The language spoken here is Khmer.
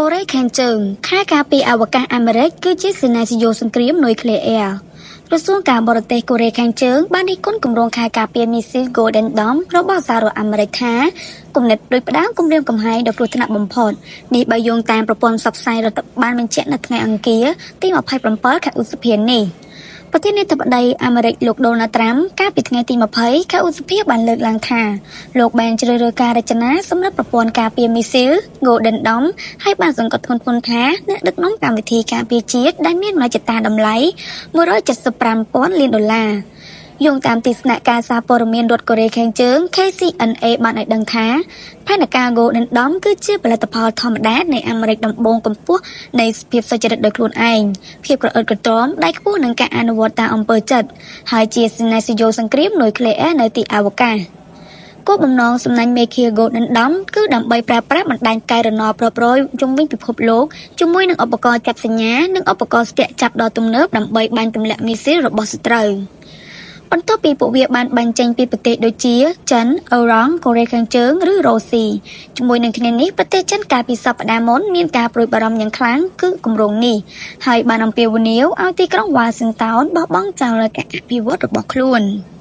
កូរ៉េខាងជើងខែការពីអវកាសអាមេរិកគឺជាសេនាធិយោសង្គ្រាមនុយក្លេអ៊ែរក្រសួងការបរទេសកូរ៉េខាងជើងបានរិះគន់គម្រោងខែការពីមីស៊ីល Golden Dome របស់សហរដ្ឋអាមេរិកថាគំនិតដោយផ្ដើមគម្រាមកំហែងដ៏គ្រោះថ្នាក់បំផុតនេះបើយោងតាមប្រព័ន្ធផ្សព្វផ្សាយរដ្ឋបាលបញ្ជាក់នៅថ្ងៃអង្គារទី27ខែឧសភានេះប្រធានាធិបតីអាមេរិកលោកដូណាល់ត្រាំកាលពីថ្ងៃទី20ខែឧសភាបានលើកឡើងថាលោកបានជ្រើសរើសការរចនាសម្រាប់ប្រព័ន្ធការពារមីស៊ីល Golden Dome ហើយបានសង្កត់ធ្ងន់ថាអ្នកដឹកនាំកម្មវិធីការពារជាតិដែលមានមហិច្ឆតាតម្លៃ$175,000 លានយោងតាមទស្សនៈការសារព័ត៌មានរដ្ឋកូរ៉េខាងជើង KCNA បានឲ្យដឹងថាផែនការ Golden Dome គឺជាផលិតផលធម្មតានៃអាមេរិកដំបូងកម្ពស់នៃភាពសុចរិតដោយខ្លួនឯងភាពក្រអឺតក្រទមដៃខ្ពស់នឹងការអនុវត្តតាមអំពើចិត្តហើយជាសេនាធិយោសង្គ្រាមនុយក្លេអ៊ែរនៅទីអវកាសគោលបំណងសំណាញ់មេឃា Golden Dome គឺដើម្បីប្រើប្រាស់បណ្ដាញកែរណបប្រយជុំវិញពិភពលោកជាមួយនឹងឧបករណ៍ចាប់សញ្ញានិងឧបករណ៍ស្ទាក់ចាប់ដ៏ទំនើបដើម្បីបាញ់ទម្លាក់មីស៊ីលរបស់សត្រូវបន្ទាប់ពីពួកវាបានបាញ់ចេញពីប្រទេសដូចជាចិនអ៊ឺរ៉ង់កូរ៉េខាងជើងឬរុស្ស៊ីជាមួយនឹងគ្នានេះប្រទេសចិនកាលពីសប្តាហ៍មុនមានការព្រួយបារម្ភយ៉ាងខ្លាំងគឺគម្រោងនេះហើយបានអំពាវនាវឲ្យទីក្រុងវ៉ាស៊ីនតោនបោះបង់ចោលការអភិវឌ្ឍរបស់ខ្លួន។